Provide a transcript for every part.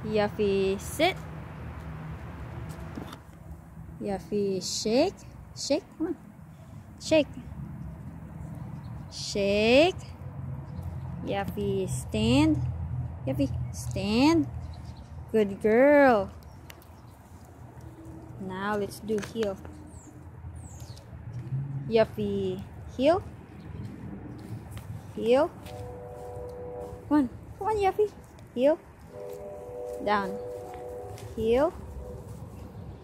Yuffie, sit. Yuffie, shake. Shake, come on. Shake. Shake. Yuffie, stand. Yuffie, stand. Good girl. Now let's do heel. Yuffie, heel. Heel. Come on, Yuffie. Heel. Down. Heel.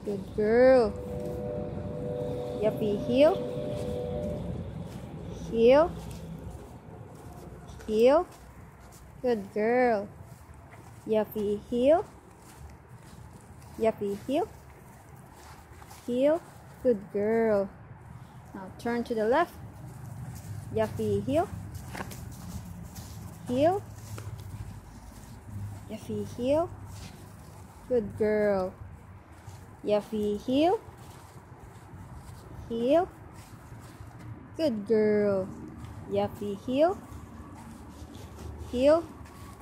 Good girl. Yuffie, heel. Heel. Heel. Good girl. Yuffie, heel. Yuffie, heel. Heel. Good girl. Now turn to the left. Yuffie, heel. Heel. Yuffie, heel. Good girl. Yuffie, heel. Heel. Good girl. Yuffie, heel. Heel.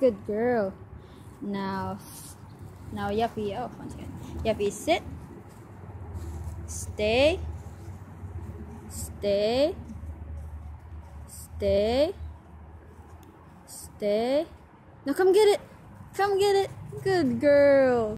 Good girl. Now Yuffie, oh, once again. Yuffie, sit. Stay. Stay. Stay. Stay. Now come get it. Come get it. Good girl.